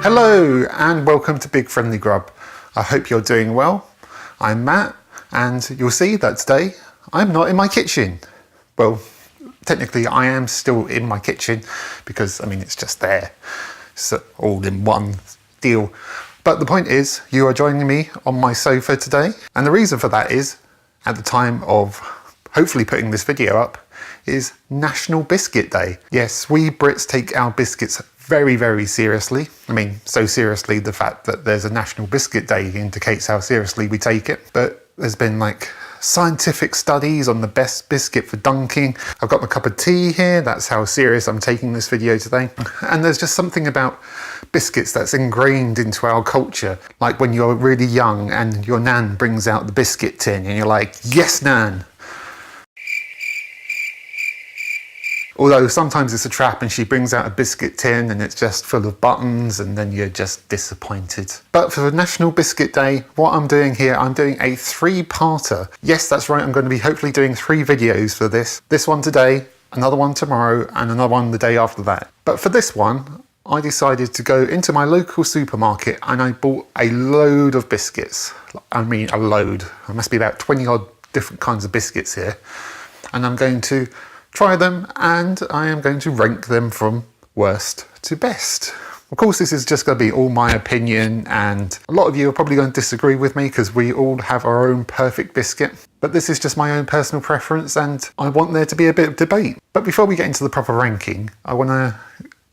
Hello and welcome to Big Friendly Grub. I hope you're doing well. I'm Matt and you'll see that today I'm not in my kitchen. Well, technically I am still in my kitchen because it's just there. So all in one deal. But the point is you are joining me on my sofa today, and the reason for that is at the time of hopefully putting this video up is National Biscuit Day. Yes, we Brits take our biscuits very, very seriously. So seriously the fact that there's a National Biscuit Day indicates how seriously we take it. But there's been scientific studies on the best biscuit for dunking. I've got my cup of tea here, that's how serious I'm taking this video today. And there's just something about biscuits that's ingrained into our culture. Like when you're really young and your nan brings out the biscuit tin and you're like, yes nan! Although sometimes it's a trap and she brings out a biscuit tin and it's just full of buttons and then you're just disappointed. But for National Biscuit Day, what I'm doing here, I'm doing a three-parter. Yes, that's right, I'm going to be hopefully doing 3 videos for this. This one today, another one tomorrow, and another one the day after that. But for this one, I decided to go into my local supermarket and I bought a load of biscuits. A load. There must be about 20 odd different kinds of biscuits here. And I'm going to try them and I am going to rank them from worst to best. Of course, this is just going to be all my opinion and a lot of you are probably going to disagree with me because we all have our own perfect biscuit. But this is just my own personal preference and I want there to be a bit of debate. But before we get into the proper ranking, I want to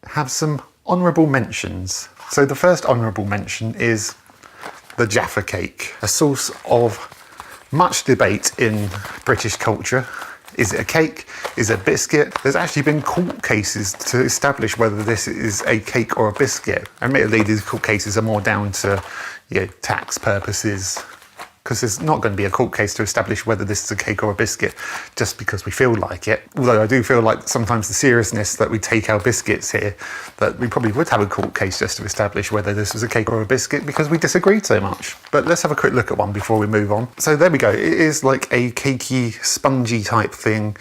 have some honourable mentions. So the first honourable mention is the Jaffa Cake, a source of much debate in British culture. Is it a cake? Is it a biscuit? There's actually been court cases to establish whether this is a cake or a biscuit. Admittedly, these court cases are more down to tax purposes, because there's not going to be a court case to establish whether this is a cake or a biscuit just because we feel like it. Although I do feel like sometimes the seriousness that we take our biscuits here, that we probably would have a court case just to establish whether this was a cake or a biscuit because we disagreed so much. But let's have a quick look at one before we move on. So there we go. It is like a cakey, spongy type thing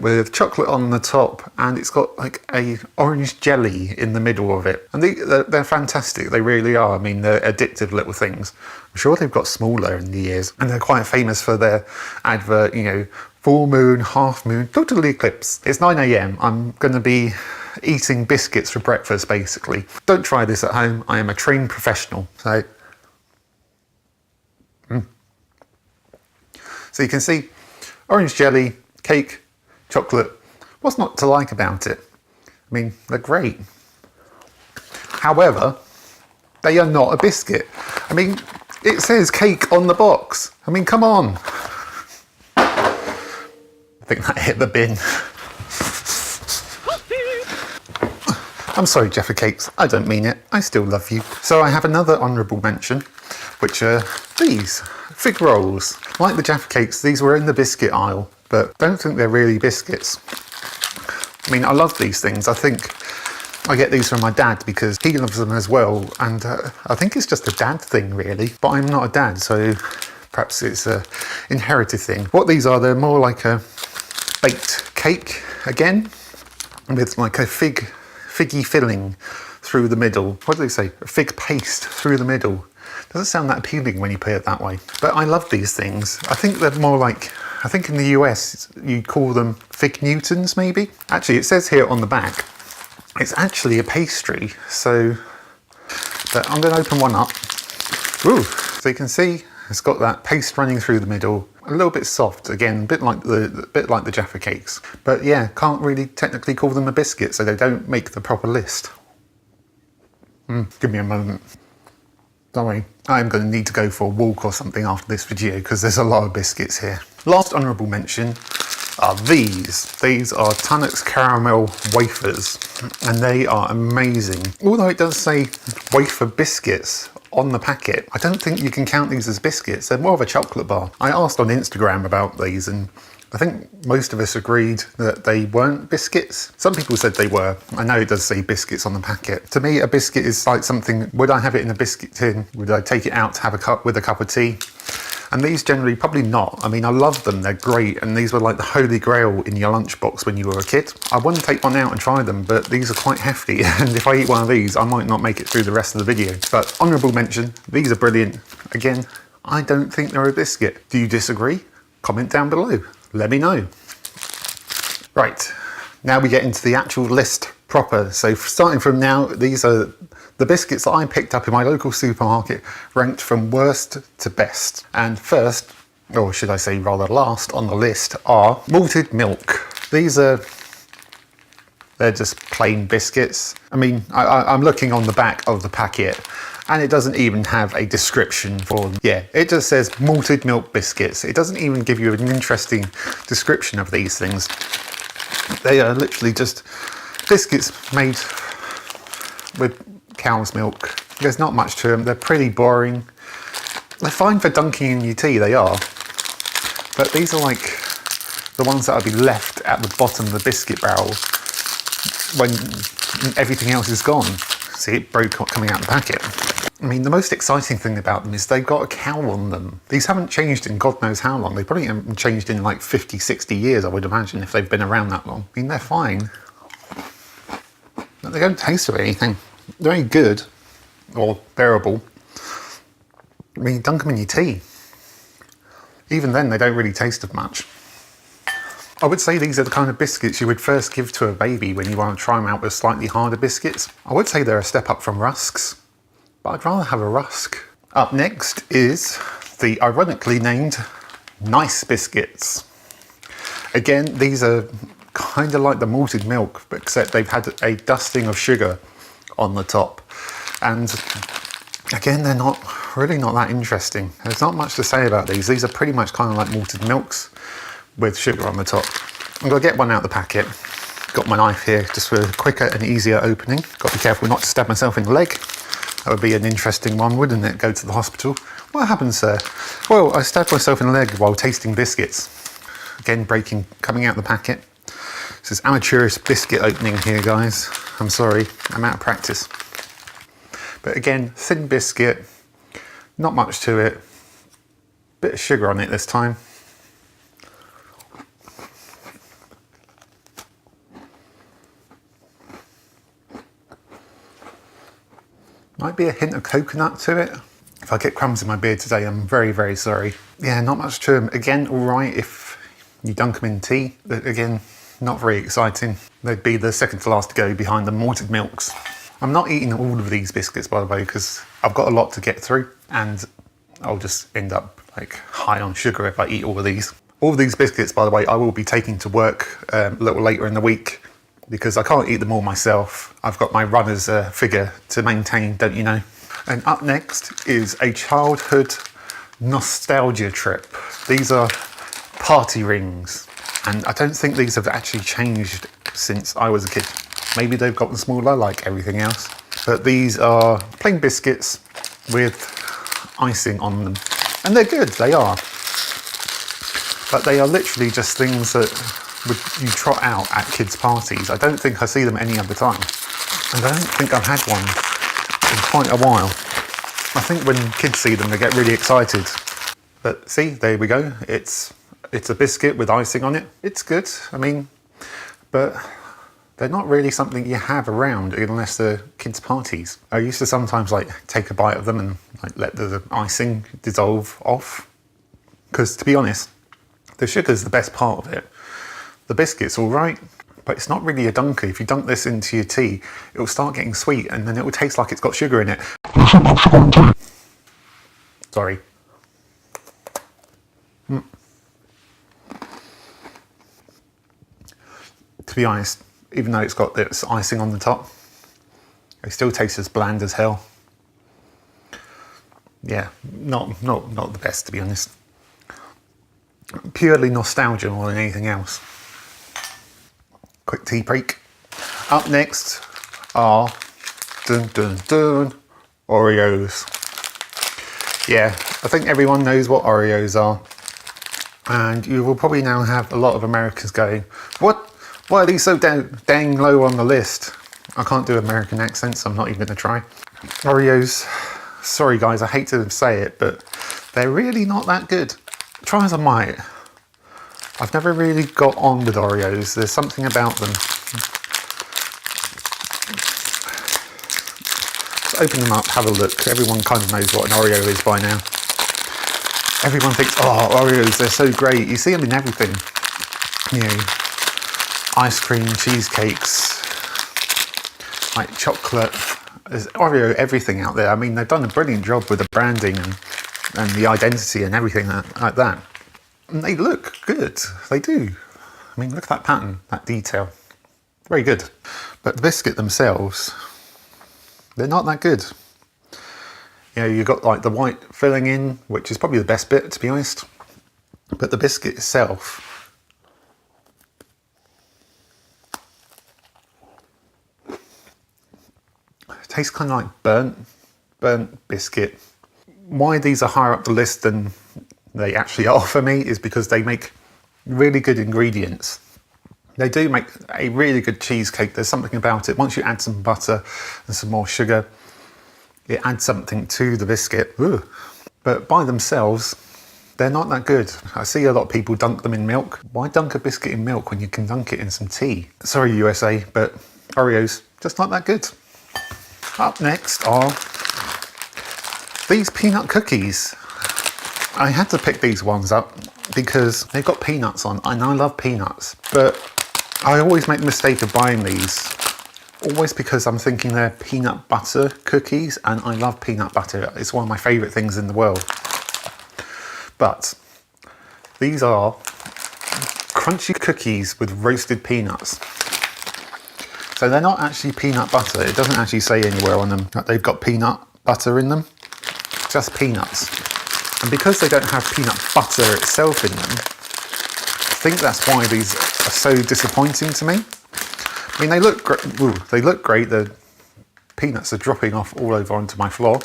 with chocolate on the top, and it's got like a orange jelly in the middle of it. And they're fantastic, they really are. They're addictive little things. I'm sure they've got smaller in the years, and they're quite famous for their advert, full moon, half moon, total eclipse. It's 9 AM, I'm going to be eating biscuits for breakfast basically. Don't try this at home, I am a trained professional. So you can see orange jelly, cake, chocolate. What's not to like about it? They're great. However, they are not a biscuit. It says cake on the box. Come on. I think that hit the bin. I'm sorry, Jaffa Cakes. I don't mean it. I still love you. So I have another honourable mention, which are these fig rolls. Like the Jaffa Cakes, these were in the biscuit aisle, but I don't think they're really biscuits. I love these things. I think I get these from my dad because he loves them as well, and I think it's just a dad thing really, but I'm not a dad, so perhaps it's a inherited thing. What these are, they're more like a baked cake again, with like a figgy filling through the middle. What do they say? A fig paste through the middle. Doesn't sound that appealing when you put it that way. But I love these things. I think they're more like, I think in the US you call them fig Newtons maybe? Actually, it says here on the back, it's actually a pastry. So, but I'm going to open one up. Ooh, so you can see it's got that paste running through the middle. A little bit soft, again, a bit like the Jaffa Cakes. But yeah, can't really technically call them a biscuit, so they don't make the proper list. Give me a moment. Sorry, I'm going to need to go for a walk or something after this video because there's a lot of biscuits here. Last honourable mention are these. These are Tunnock's caramel wafers, and they are amazing. Although it does say wafer biscuits on the packet, I don't think you can count these as biscuits. They're more of a chocolate bar. I asked on Instagram about these and I think most of us agreed that they weren't biscuits. Some people said they were. I know it does say biscuits on the packet. To me, a biscuit is like something, would I have it in a biscuit tin? Would I take it out to have with a cup of tea? And these generally, probably not. I mean, I love them, they're great, and these were like the holy grail in your lunchbox when you were a kid. I wouldn't take one out and try them, but these are quite hefty, and if I eat one of these, I might not make it through the rest of the video. But honourable mention, these are brilliant. Again, I don't think they're a biscuit. Do you disagree? Comment down below, let me know. Right, now we get into the actual list proper. So starting from now, these are the biscuits that I picked up in my local supermarket, ranked from worst to best. And first, or should I say rather last on the list, are malted milk. They're just plain biscuits. I mean, I'm looking on the back of the packet and it doesn't even have a description for them. Yeah, it just says malted milk biscuits. It doesn't even give you an interesting description of these things. They are literally just biscuits made with cow's milk. There's not much to them. They're pretty boring. They're fine for dunking in your tea, they are. But these are like the ones that would be left at the bottom of the biscuit barrel when everything else is gone. See, it broke coming out of the packet. I mean, the most exciting thing about them is they've got a cow on them. These haven't changed in God knows how long. They probably haven't changed in like 50, 60 years, I would imagine, if they've been around that long. I mean, they're fine. But they don't taste of anything. They're very good, or bearable. I mean, dunk them in your tea. Even then, they don't really taste of much. I would say these are the kind of biscuits you would first give to a baby when you want to try them out with slightly harder biscuits. I would say they're a step up from rusks, but I'd rather have a rusk. Up next is the ironically named Nice Biscuits. Again, these are kind of like the malted milk, but except they've had a dusting of sugar on the top. And again, they're really not that interesting. There's not much to say about these. These are pretty much kind of like malted milks with sugar on the top. I'm gonna get one out of the packet. Got my knife here just for a quicker and easier opening. Got to be careful not to stab myself in the leg. That would be an interesting one, wouldn't it? Go to the hospital. What happened, sir? Well, I stabbed myself in the leg while tasting biscuits. Again, coming out of the packet. This is amateurish biscuit opening here, guys. I'm sorry, I'm out of practice. But again, thin biscuit, not much to it. Bit of sugar on it this time. Might be a hint of coconut to it. If I get crumbs in my beard today, I'm very, very sorry. Yeah, not much to them. Again, all right if you dunk them in tea, but again, not very exciting. They'd be the second to last to go behind the malted milks. I'm not eating all of these biscuits, by the way, because I've got a lot to get through and I'll just end up like high on sugar if I eat all of these. All of these biscuits, by the way, I will be taking to work a little later in the week because I can't eat them all myself. I've got my runner's figure to maintain, don't you know? And up next is a childhood nostalgia trip. These are party rings. And I don't think these have actually changed since I was a kid. Maybe they've gotten smaller like everything else. But these are plain biscuits with icing on them. And they're good, they are. But they are literally just things that you trot out at kids' parties. I don't think I see them any other time. And I don't think I've had one in quite a while. I think when kids see them, they get really excited. But see, there we go. It's a biscuit with icing on it. It's good, I mean, but they're not really something you have around unless they're kids' parties. I used to sometimes like take a bite of them and like let the icing dissolve off. Because to be honest, the sugar's the best part of it. The biscuit's all right, but it's not really a dunker. If you dunk this into your tea, it will start getting sweet and then it will taste like it's got sugar in it. Sorry. To be honest, even though it's got this icing on the top, it still tastes as bland as hell. Yeah, not the best, to be honest. Purely nostalgia more than anything else. Quick tea break. Up next are Oreos. Yeah, I think everyone knows what Oreos are. And you will probably now have a lot of Americans going, what? Why are these so dang low on the list? I can't do American accents, so I'm not even going to try. Oreos, sorry guys, I hate to say it, but They're really not that good. Try as I might, I've never really got on with Oreos. There's something about them. Let's open them up, have a look. Everyone kind of knows what an Oreo is by now. Everyone thinks, oh, Oreos, they're so great. You see them in everything. You know, ice cream, cheesecakes, like chocolate. There's Oreo everything out there. I mean, they've done a brilliant job with the branding and the identity and everything like that. And they look good. They do. I mean, look at that pattern, that detail. Very good. But the biscuit themselves, they're not that good. You know, you've got like the white filling in, which is probably the best bit, to be honest. But the biscuit itself, it tastes kind of like burnt biscuit. Why these are higher up the list than they actually are for me is because they make really good ingredients. They do make a really good cheesecake. There's something about it. Once you add some butter and some more sugar, it adds something to the biscuit. Ooh. But by themselves, they're not that good. I see a lot of people dunk them in milk. Why dunk a biscuit in milk when you can dunk it in some tea? Sorry, USA, but Oreos, just not that good. Up next are these peanut cookies. I had to pick these ones up because they've got peanuts on, and I love peanuts. But I always make the mistake of buying these, always because I'm thinking they're peanut butter cookies, and I love peanut butter. It's one of my favourite things in the world. But these are crunchy cookies with roasted peanuts. So they're not actually peanut butter. It doesn't actually say anywhere on them that they've got peanut butter in them, just peanuts. And because they don't have peanut butter itself in them, I think that's why these are so disappointing to me. I mean, they look great. Ooh, they look great. The peanuts are dropping off all over onto my floor.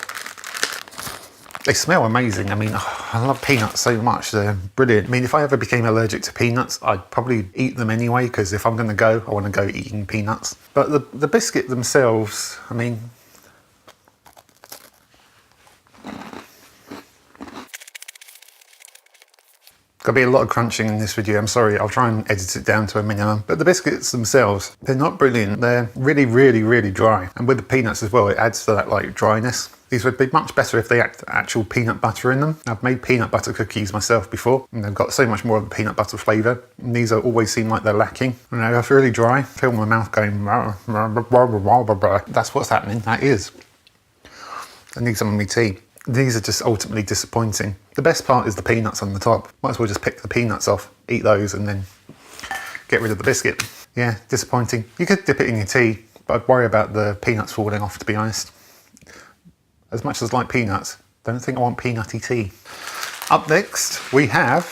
They smell amazing. I mean, I love peanuts so much. They're brilliant. I mean, if I ever became allergic to peanuts, I'd probably eat them anyway, because if I'm going to go, I want to go eating peanuts. But the biscuit themselves, I mean, there'll be a lot of crunching in this video, I'm sorry, I'll try and edit it down to a minimum. But the biscuits themselves, they're not brilliant. They're really, really, really dry. And with the peanuts as well, it adds to that like dryness. These would be much better if they had actual peanut butter in them. I've made peanut butter cookies myself before, and they've got so much more of a peanut butter flavour. And these always seem like they're lacking. You know, it's really dry. I feel my mouth going, that's what's happening, that is. I need some of my tea. These are just ultimately disappointing. The best part is the peanuts on the top. Might as well just pick the peanuts off, eat those, and then get rid of the biscuit. Yeah, disappointing. You could dip it in your tea, but I'd worry about the peanuts falling off, to be honest. As much as I like peanuts, don't think I want peanutty tea. Up next, we have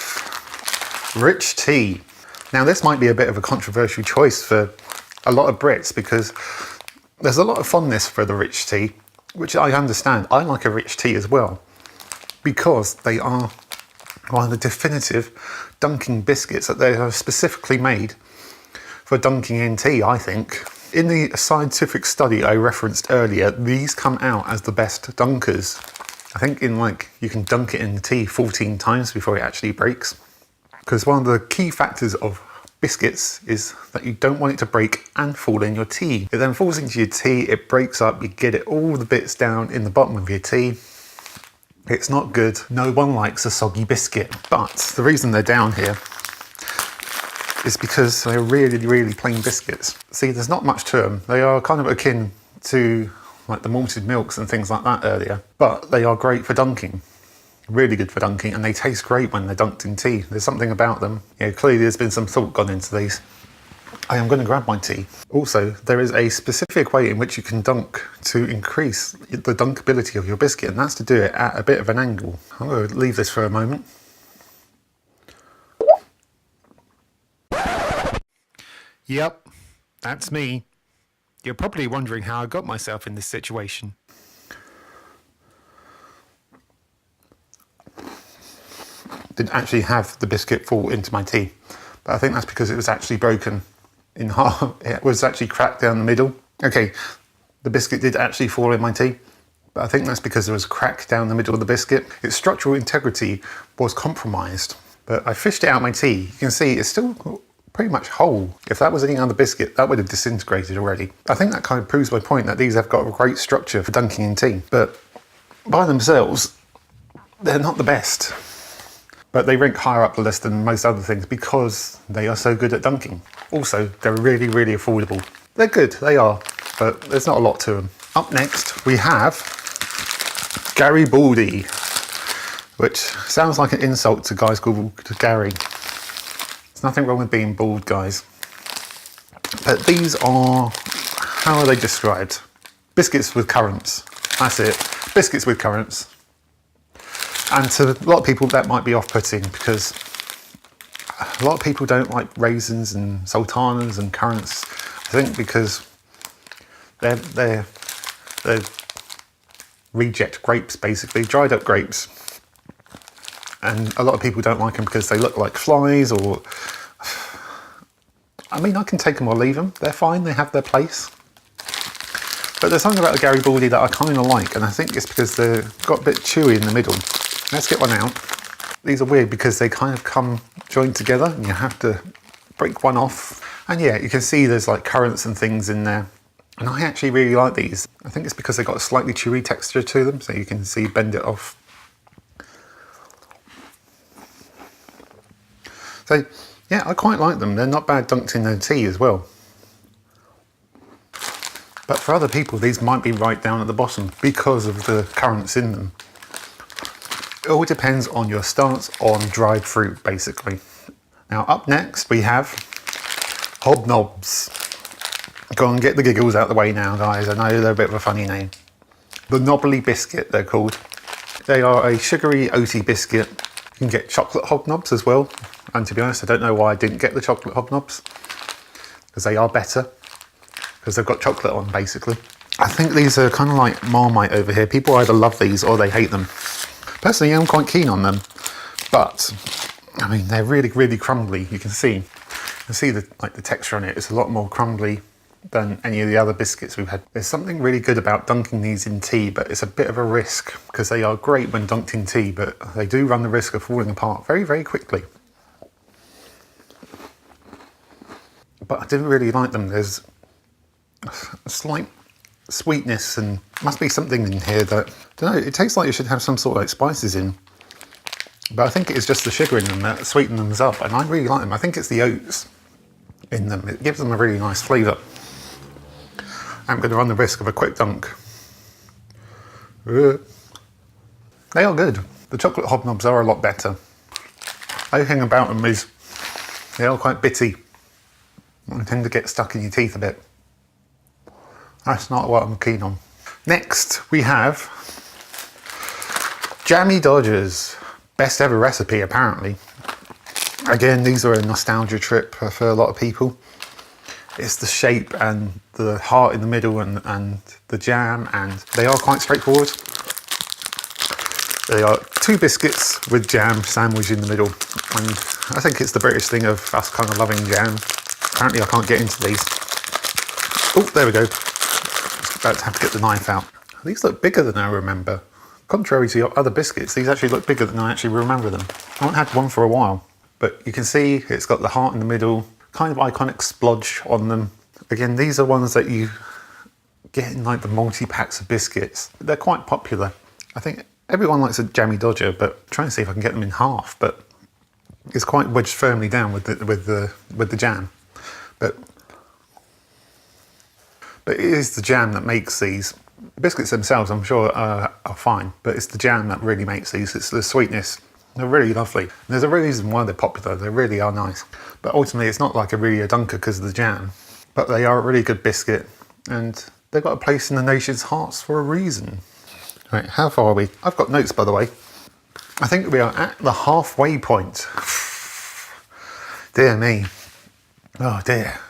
rich tea. Now this might be a bit of a controversial choice for a lot of Brits, because there's a lot of fondness for the rich tea, which I understand. I like a rich tea as well, because they are one of the definitive dunking biscuits, that they are specifically made for dunking in tea, I think. In the scientific study I referenced earlier, these come out as the best dunkers. I think you can dunk it in the tea 14 times before it actually breaks. Because one of the key factors of biscuits is that you don't want it to break and fall in your tea. It then falls into your tea, it breaks up, you get it all the bits down in the bottom of your tea. It's not good. No one likes a soggy biscuit. But the reason they're down here is because they're really, really plain biscuits. See, there's not much to them. They are kind of akin to like the malted milks and things like that earlier, but they are great for dunking. Really good for dunking, and they taste great when they're dunked in tea. There's something about them. You know, clearly there's been some thought gone into these. I am going to grab my tea. Also, there is a specific way in which you can dunk to increase the dunkability of your biscuit, and that's to do it at a bit of an angle. I'm going to leave this for a moment. Yep, that's me. You're probably wondering how I got myself in this situation. Didn't actually have the biscuit fall into my tea, but I think that's because it was actually broken in half. It was actually cracked down the middle. Okay, the biscuit did actually fall in my tea, but I think that's because there was a crack down the middle of the biscuit. Its structural integrity was compromised, but I fished it out my tea. You can see it's still pretty much whole. If that was any other biscuit, that would have disintegrated already. I think that kind of proves my point that these have got a great structure for dunking in tea, but by themselves, they're not the best. But they rank higher up the list than most other things because they are so good at dunking. Also, they're really, really affordable. They're good, they are, but there's not a lot to them. Up next, we have Garibaldi, which sounds like an insult to guys called Gary. There's nothing wrong with being bald, guys. But these are, how are they described? Biscuits with currants. That's it. Biscuits with currants. And to a lot of people that might be off-putting because a lot of people don't like raisins and sultanas and currants. I think because they're reject grapes, basically, dried up grapes. And a lot of people don't like them because they look like flies, or I mean, I can take them or leave them. They're fine, they have their place. But there's something about the Garibaldi that I kind of like, and I think it's because they've got a bit chewy in the middle. Let's get one out. These are weird because they kind of come joined together and you have to break one off. And yeah, you can see there's like currants and things in there. And I actually really like these. I think it's because they've got a slightly chewy texture to them, so you can see bend it off. So yeah, I quite like them. They're not bad dunked in their tea as well. But for other people, these might be right down at the bottom because of the currants in them. It all depends on your stance on dried fruit, basically. Now up next we have hobnobs. Go and get the giggles out of the way now, guys. I know they're a bit of a funny name. The knobbly biscuit, they're called. They are a sugary oaty biscuit. You can get chocolate hobnobs as well. And to be honest, I don't know why I didn't get the chocolate hobnobs, because they are better, because they've got chocolate on, basically. I think these are kind of like Marmite over here. People either love these or they hate them. Personally, I'm quite keen on them, but I mean, they're really, really crumbly. You can see the texture on it. It's a lot more crumbly than any of the other biscuits we've had. There's something really good about dunking these in tea, but it's a bit of a risk because they are great when dunked in tea, but they do run the risk of falling apart very, very quickly. But I didn't really like them. There's a slight sweetness and must be something in here that, I don't know, it tastes like it should have some sort of like spices in. But I think it's just the sugar in them that sweeten them up, and I really like them. I think it's the oats in them. It gives them a really nice flavour. I'm going to run the risk of a quick dunk. They are good. The chocolate hobnobs are a lot better. The only thing about them is they are quite bitty. They tend to get stuck in your teeth a bit. That's not what I'm keen on. Next, we have Jammy Dodgers. Best ever recipe, apparently. Again, these are a nostalgia trip for a lot of people. It's the shape and the heart in the middle and the jam, and they are quite straightforward. They are two biscuits with jam sandwiched in the middle, and I think it's the British thing of us kind of loving jam. Apparently I can't get into these. Oh, there we go. About to have to get the knife out. These look bigger than I remember. Contrary to your other biscuits, these actually look bigger than I actually remember them. I haven't had one for a while, but you can see it's got the heart in the middle, kind of iconic splodge on them. Again, these are ones that you get in like the multi-packs of biscuits. They're quite popular. I think everyone likes a Jammy Dodger, but I'm trying to see if I can get them in half, but it's quite wedged firmly down with the jam. But it is the jam that makes these. The biscuits themselves, I'm sure, are fine, but it's the jam that really makes these. It's the sweetness. They're really lovely. And there's a reason why they're popular. They really are nice. But ultimately, it's not like a dunker because of the jam. But they are a really good biscuit, and they've got a place in the nation's hearts for a reason. Right, how far are we? I've got notes, by the way. I think we are at the halfway point. Dear me. Oh dear.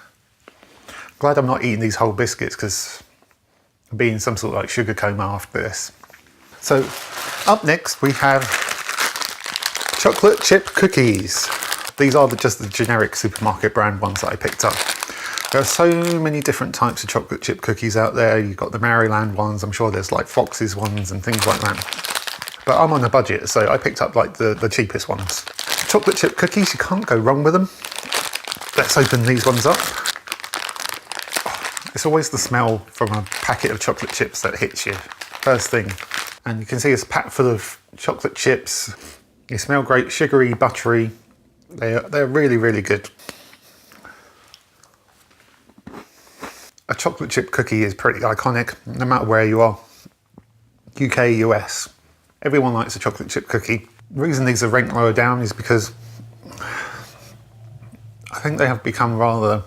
Glad I'm not eating these whole biscuits because I'll be in some sort of like sugar coma after this. So up next we have chocolate chip cookies. These are just the generic supermarket brand ones that I picked up. There are so many different types of chocolate chip cookies out there. You've got the Maryland ones, I'm sure there's like Fox's ones and things like that. But I'm on a budget, so I picked up like the cheapest ones. Chocolate chip cookies, you can't go wrong with them. Let's open these ones up. It's always the smell from a packet of chocolate chips that hits you first thing. And you can see it's packed full of chocolate chips. They smell great, sugary, buttery. They're really, really good. A chocolate chip cookie is pretty iconic, no matter where you are. UK, US. Everyone likes a chocolate chip cookie. The reason these are ranked lower down is because I think they have become rather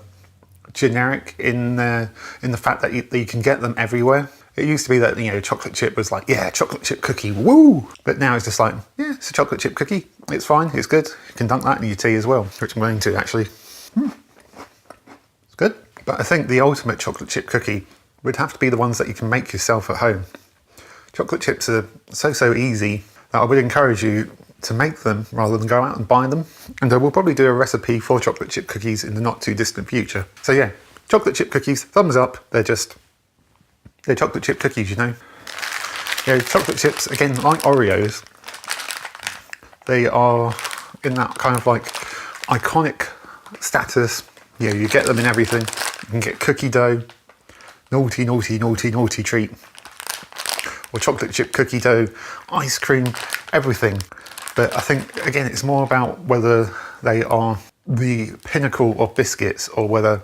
generic in the fact that you can get them everywhere. It used to be that, you know, chocolate chip was like, yeah, chocolate chip cookie, woo! But now it's just like, yeah, it's a chocolate chip cookie. It's fine, it's good. You can dunk that in your tea as well, which I'm going to actually. It's good. But I think the ultimate chocolate chip cookie would have to be the ones that you can make yourself at home. Chocolate chips are so easy that I would encourage you to make them rather than go out and buy them. And I will probably do a recipe for chocolate chip cookies in the not too distant future. So yeah, chocolate chip cookies, thumbs up. They're chocolate chip cookies, you know. Yeah, chocolate chips, again, like Oreos, they are in that kind of like iconic status. Yeah, you get them in everything. You can get cookie dough, naughty, naughty, naughty, naughty treat. Or chocolate chip cookie dough, ice cream, everything. But I think, again, it's more about whether they are the pinnacle of biscuits or whether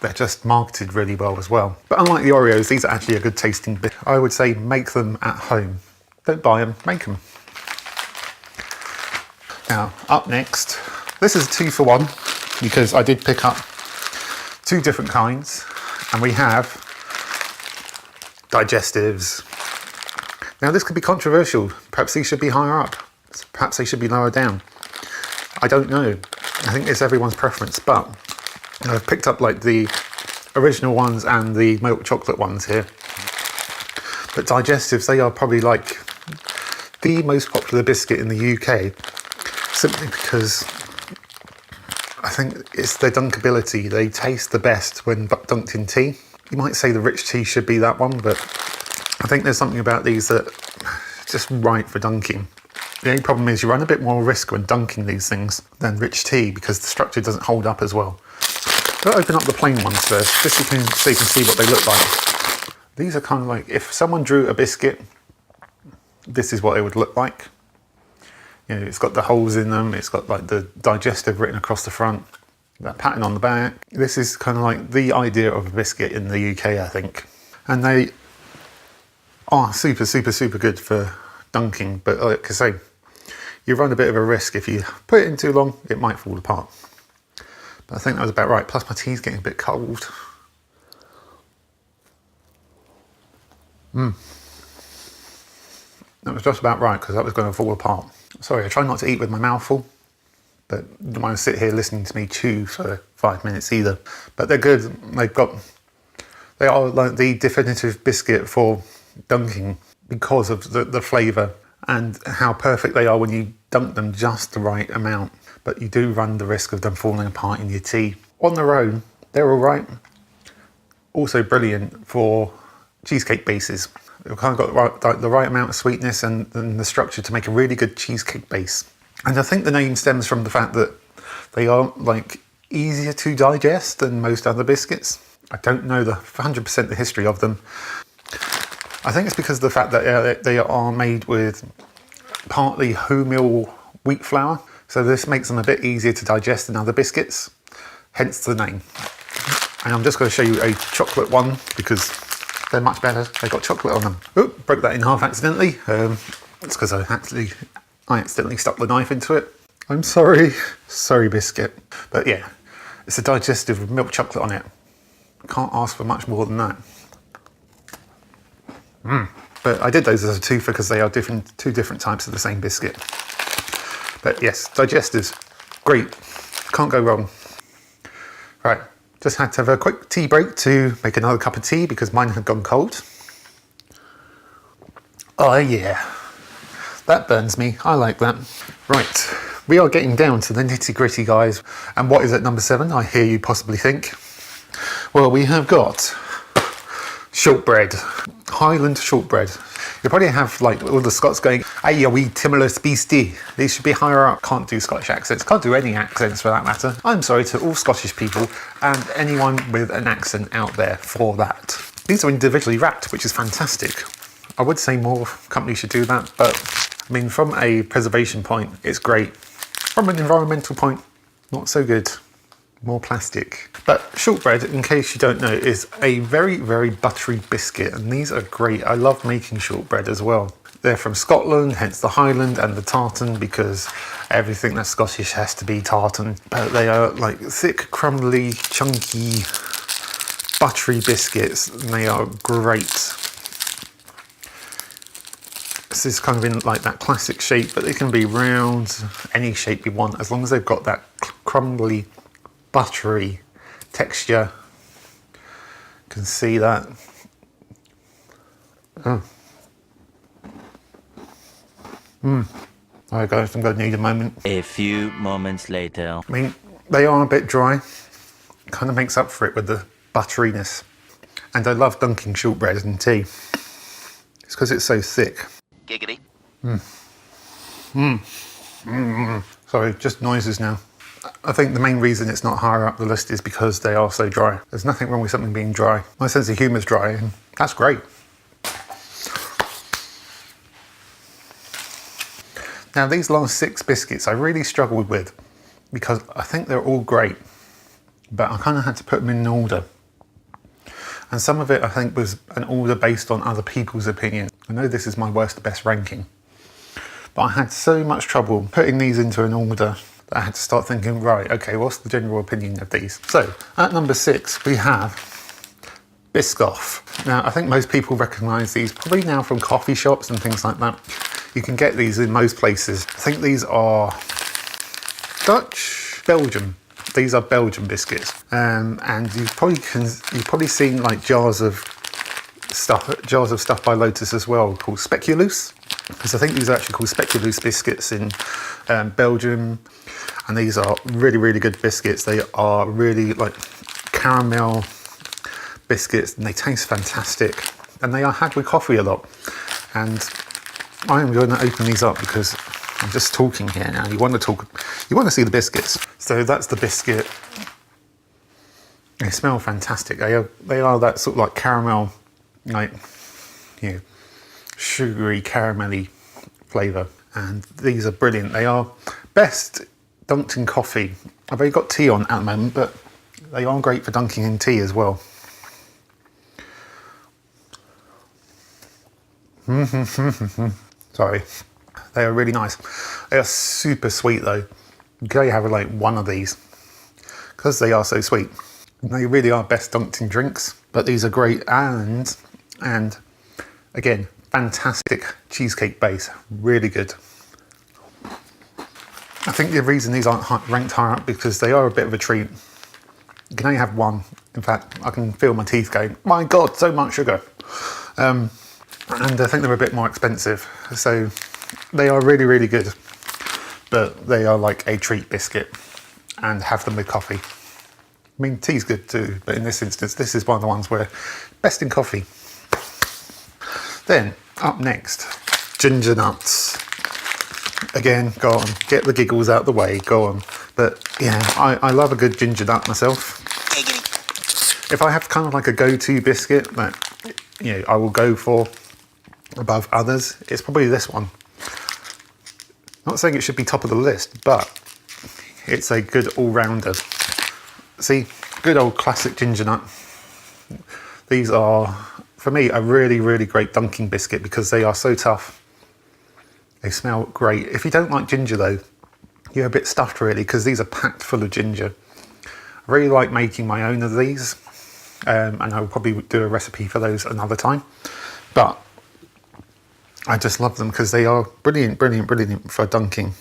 they're just marketed really well as well. But unlike the Oreos, these are actually a good tasting bit. I would say make them at home. Don't buy them, make them. Now, up next, this is a 2-for-1 because I did pick up 2 different kinds, and we have digestives. Now this could be controversial. Perhaps these should be higher up. Perhaps they should be lower down. I don't know. I think it's everyone's preference, but I've picked up like the original ones and the milk chocolate ones here. But digestives, they are probably like the most popular biscuit in the UK, simply because I think it's their dunkability. They taste the best when dunked in tea. You might say the rich tea should be that one, but I think there's something about these that just right for dunking. The only problem is you run a bit more risk when dunking these things than rich tea because the structure doesn't hold up as well. I'll open up the plain ones first, just so you can see what they look like. These are kind of like, if someone drew a biscuit, this is what it would look like. You know, it's got the holes in them, it's got like the digestive written across the front, that pattern on the back. This is kind of like the idea of a biscuit in the UK, I think. And they are super, super, super good for dunking, but like I say, you run a bit of a risk. If you put it in too long, it might fall apart. But I think that was about right. Plus my tea's getting a bit cold. That was just about right because that was going to fall apart. Sorry, I try not to eat with my mouth full, but don't want to sit here listening to me chew for 5 minutes either. But they're good. They are like the definitive biscuit for dunking because of the flavour and how perfect they are when you dunk them just the right amount. But you do run the risk of them falling apart in your tea. On their own, they're all right. Also brilliant for cheesecake bases. They've kind of got the right amount of sweetness and the structure to make a really good cheesecake base. And I think the name stems from the fact that they are like easier to digest than most other biscuits. I don't know the 100% the history of them. I think it's because of the fact that they are made with partly wholemeal wheat flour. So this makes them a bit easier to digest than other biscuits, hence the name. And I'm just going to show you a chocolate one because they're much better. They've got chocolate on them. Oop, broke that in half accidentally. It's because I accidentally stuck the knife into it. I'm sorry. Sorry, biscuit. But yeah, it's a digestive with milk chocolate on it. Can't ask for much more than that. But I did those as a twofer because they are two different types of the same biscuit. But yes, digestives, great. Can't go wrong. Right, just had to have a quick tea break to make another cup of tea because mine had gone cold. Oh yeah, that burns me. I like that. Right, we are getting down to the nitty gritty, guys. And what is at number 7? I hear you possibly think. Well, we have got shortbread, Highland shortbread. You probably have like all the Scots going, "Hey, are we timorous beastie? These should be higher up." Can't do Scottish accents, can't do any accents for that matter. I'm sorry to all Scottish people and anyone with an accent out there for that. These are individually wrapped, which is fantastic. I would say more companies should do that, but I mean, from a preservation point, it's great. From an environmental point, not so good. More plastic. But shortbread, in case you don't know, is a very, very buttery biscuit, and these are great. I love making shortbread as well. They're from Scotland, hence the Highland and the tartan, because everything that's Scottish has to be tartan. But they are like thick, crumbly, chunky, buttery biscuits, and they are great. This is kind of in like that classic shape, but they can be round, any shape you want, as long as they've got that crumbly, buttery texture. You can see that. Oh. Alright guys, I'm going to need a moment. A few moments later. I mean, they are a bit dry. Kind of makes up for it with the butteriness. And I love dunking shortbread in tea. It's because it's so thick. Giggity. Sorry, just noises now. I think the main reason it's not higher up the list is because they are so dry. There's nothing wrong with something being dry. My sense of humour is dry, and that's great. Now, these last 6 biscuits I really struggled with because I think they're all great, but I kind of had to put them in an order. And some of it I think was an order based on other people's opinion. I know this is my worst to best ranking, but I had so much trouble putting these into an order that I had to start thinking, right, okay, what's the general opinion of these? So at number 6, we have Biscoff. Now, I think most people recognise these probably now from coffee shops and things like that. You can get these in most places. I think these are Dutch, Belgium. These are Belgian biscuits, and you've probably seen like jars of stuff by Lotus as well called Speculoos, because I think these are actually called Speculoos biscuits in Belgium, and these are really, really good biscuits. They are really like caramel biscuits, and they taste fantastic, and they are had with coffee a lot. And I am going to open these up because I'm just talking here now. You want to see the biscuits. So that's the biscuit. They smell fantastic. They are that sort of like caramel, like, you know, sugary, caramelly flavour. And these are brilliant. They are best dunked in coffee. I've only got tea on at the moment, but they are great for dunking in tea as well. Sorry. They are really nice. They are super sweet though. You can only have like one of these because they are so sweet. They really are best dunked in drinks, but these are great, and again, fantastic cheesecake base, really good. I think the reason these aren't ranked higher up because they are a bit of a treat. You can only have one. In fact, I can feel my teeth going, my God, so much sugar. And I think they're a bit more expensive. So they are really, really good, but they are like a treat biscuit, and have them with coffee. I mean, tea's good too, but in this instance, this is one of the ones where best in coffee. Then up next, ginger nuts. Again, go on, get the giggles out the way, go on. But yeah, I love a good ginger nut myself. If I have kind of like a go-to biscuit that, you know, I will go for above others, it's probably this one. Not saying it should be top of the list, but it's a good all-rounder. See, good old classic ginger nut. These are, for me, a really, really great dunking biscuit because they are so tough. They smell great. If you don't like ginger though, you're a bit stuffed really, because these are packed full of ginger. I really like making my own of these, and I'll probably do a recipe for those another time. But I just love them because they are brilliant, brilliant, brilliant for dunking.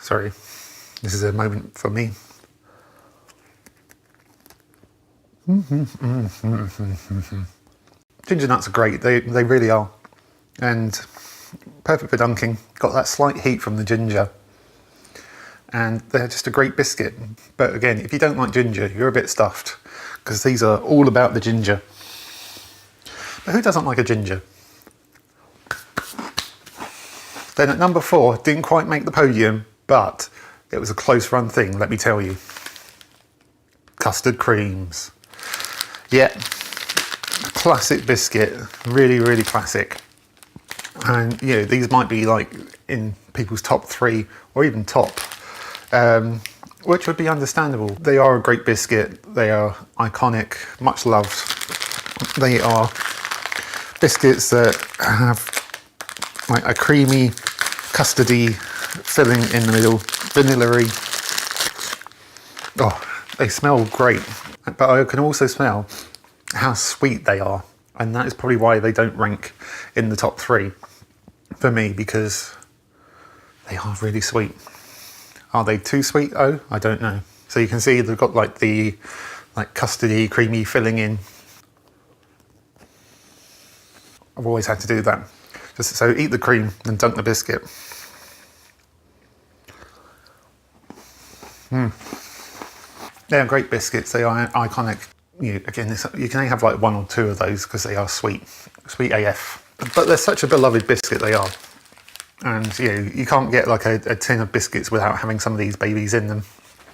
Sorry, this is a moment for me. Ginger nuts are great, they really are. And perfect for dunking. Got that slight heat from the ginger. and they're just a great biscuit. But again, if you don't like ginger, you're a bit stuffed, because these are all about the ginger. But who doesn't like a ginger? Then at number 4, didn't quite make the podium, but it was a close run thing, let me tell you. Custard creams. Yeah, classic biscuit, really, really classic. And you know, these might be like in people's top 3 or even top, which would be understandable. They are a great biscuit, they are iconic, much loved. They are biscuits that have like a creamy, custardy filling in the middle, vanilla-y. Oh, they smell great, but I can also smell how sweet they are, and that is probably why they don't rank in the top 3 for me, because they are really sweet. Are they too sweet? Oh, I don't know. So you can see they've got like the custardy, creamy filling in. I've always had to do that. Just so eat the cream and dunk the biscuit. They are great biscuits. They are iconic. Again, you can only have like 1 or 2 of those because they are sweet AF. But they're such a beloved biscuit, they are. And you can't get like a tin of biscuits without having some of these babies in them.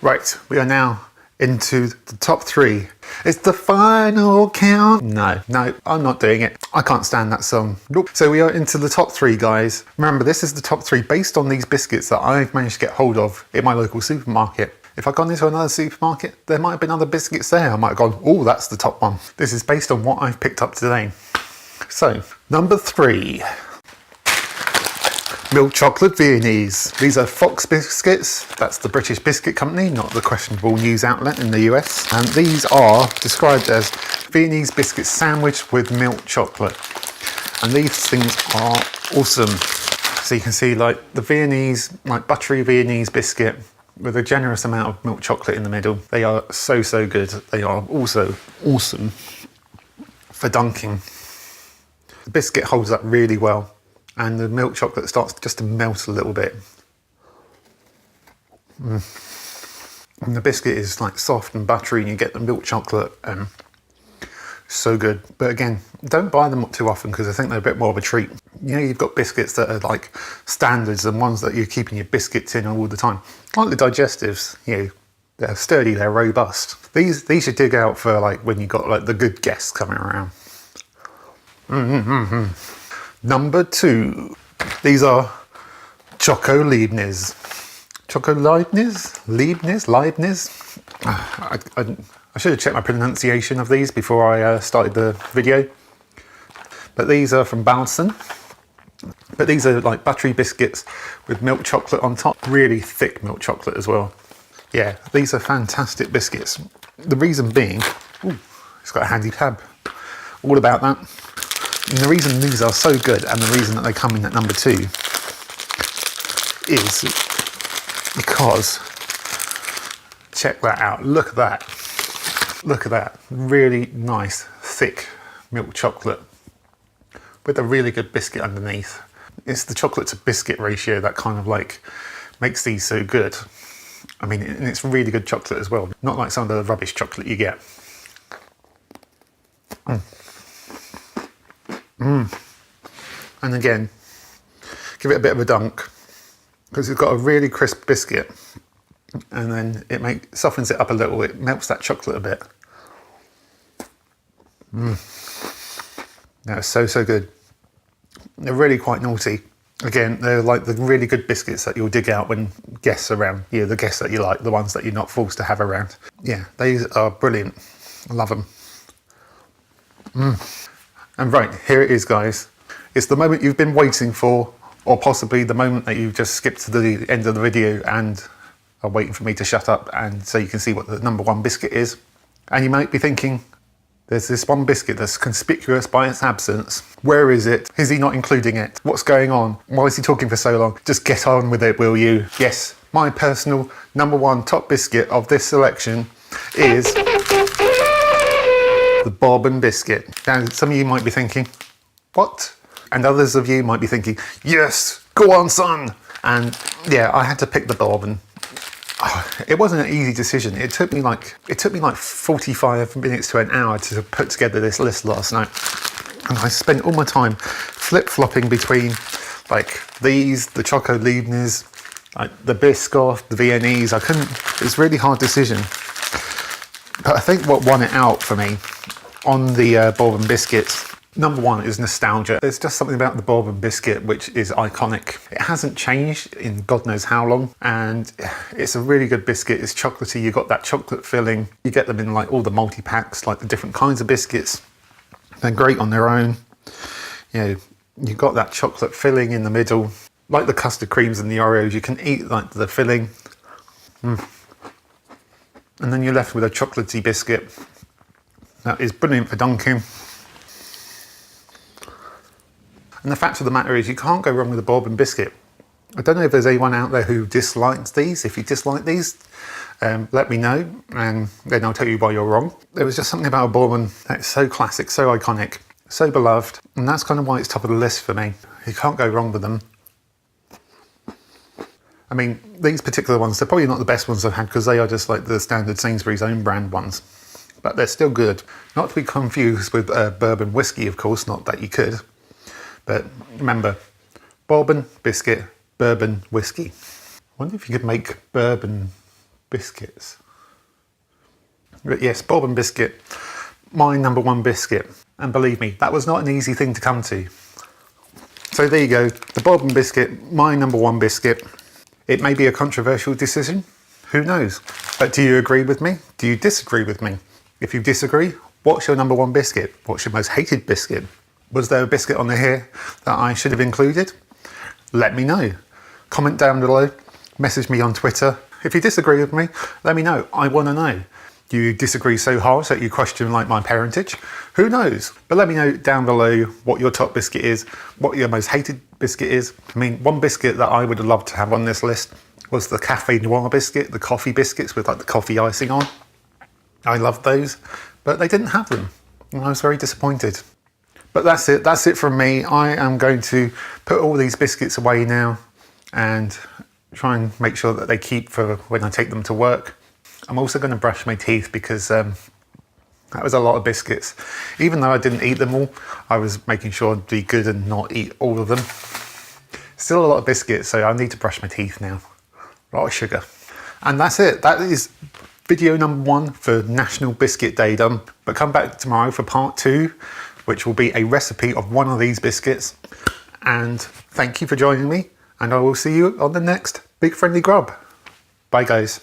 Right, we are now into the top 3. It's the final count. No, I'm not doing it. I can't stand that song. Nope. So we are into the top 3, guys. Remember, this is the top 3 based on these biscuits that I've managed to get hold of in my local supermarket. If I'd gone into another supermarket, there might have been other biscuits there. I might have gone, oh, that's the top one. This is based on what I've picked up today. So, number 3. Milk chocolate Viennese. These are Fox Biscuits. That's the British biscuit company, not the questionable news outlet in the US. And these are described as Viennese biscuit sandwich with milk chocolate. And these things are awesome. So you can see like the Viennese, like buttery Viennese biscuit with a generous amount of milk chocolate in the middle. They are so good. They are also awesome for dunking. The biscuit holds up really well, and the milk chocolate starts just to melt a little bit. And the biscuit is like soft and buttery, and you get the milk chocolate. So good. But again, don't buy them too often because I think they're a bit more of a treat. You've got biscuits that are like standards and ones that you're keeping your biscuits in all the time. Like the digestives, they're sturdy, they're robust. These you dig out for like when you've got like the good guests coming around. Number 2. These are Choco Leibniz. Choco Leibniz? Leibniz? I should have checked my pronunciation of these before I started the video. But these are from Balson. But these are like buttery biscuits with milk chocolate on top. Really thick milk chocolate as well. Yeah, these are fantastic biscuits. The reason being, it's got a handy tab. All about that. And the reason these are so good, and the reason that they come in at number 2, is because, check that out, look at that. Look at that, really nice, thick milk chocolate with a really good biscuit underneath. It's the chocolate to biscuit ratio that kind of like makes these so good. I mean, and it's really good chocolate as well, not like some of the rubbish chocolate you get. And again, give it a bit of a dunk because it's got a really crisp biscuit, and then it softens it up a little. It melts that chocolate a bit. That's so good. They're really quite naughty. Again, they're like the really good biscuits that you'll dig out when guests are around. The guests that you like, the ones that you're not forced to have around. Yeah, these are brilliant. I love them. And right, here it is, guys. It's the moment you've been waiting for, or possibly the moment that you've just skipped to the end of the video and are waiting for me to shut up and so you can see what the number 1 biscuit is. And you might be thinking, there's this one biscuit that's conspicuous by its absence. Where is it? Is he not including it? What's going on? Why is he talking for so long? Just get on with it, will you? Yes, my personal number 1 top biscuit of this selection is the Bourbon biscuit. Now, some of you might be thinking, what? And others of you might be thinking, yes, go on, son. And yeah, I had to pick the Bourbon. It wasn't an easy decision. It took me like 45 minutes to an hour to put together this list last night. And I spent all my time flip-flopping between like these, the Choco Leibniz, like the Biscuit, the Viennese. It was a really hard decision. But I think what won it out for me on the bourbon biscuits, number one is nostalgia. There's just something about the bourbon biscuit which is iconic. It hasn't changed in God knows how long, and it's a really good biscuit. It's chocolatey, you've got that chocolate filling. You get them in like all the multi-packs, like the different kinds of biscuits. They're great on their own. You know, you've got that chocolate filling in the middle. Like the custard creams and the Oreos, you can eat like the filling. And then you're left with a chocolatey biscuit. That is brilliant for dunking. And the fact of the matter is you can't go wrong with a bourbon biscuit. I don't know if there's anyone out there who dislikes these. If you dislike these, let me know, and then I'll tell you why you're wrong. There was just something about a bourbon that's so classic, so iconic, so beloved, and that's kind of why it's top of the list for me. You can't go wrong with them. I mean, these particular ones, they're probably not the best ones I've had because they are just like the standard Sainsbury's own brand ones. But they're still good. Not to be confused with bourbon whiskey, of course, not that you could. But remember, bourbon, biscuit, bourbon, whiskey. I wonder if you could make bourbon biscuits. But yes, bourbon biscuit, my number one biscuit. And believe me, that was not an easy thing to come to. So there you go, the bourbon biscuit, my number one biscuit. It may be a controversial decision, who knows? But do you agree with me? Do you disagree with me? If you disagree, what's your number one biscuit? What's your most hated biscuit? Was there a biscuit on here that I should have included? Let me know. Comment down below, message me on Twitter. If you disagree with me, let me know. I want to know. Do you disagree so hard that you question like my parentage? Who knows? But let me know down below what your top biscuit is, what your most hated biscuit is. I mean, one biscuit that I would have loved to have on this list was the Cafe Noir biscuit, the coffee biscuits with like the coffee icing on. I loved those, but they didn't have them, and I was very disappointed. But that's it from me. I am going to put all these biscuits away now and try and make sure that they keep for when I take them to work. I'm also going to brush my teeth because that was a lot of biscuits. Even though I didn't eat them all, I was making sure I'd be good and not eat all of them. Still a lot of biscuits, so I need to brush my teeth now. A lot of sugar. And that's it. That is video number one for National Biscuit Day done. But come back tomorrow for part two, which will be a recipe of one of these biscuits. And thank you for joining me, and I will see you on the next Big Friendly Grub. Bye guys.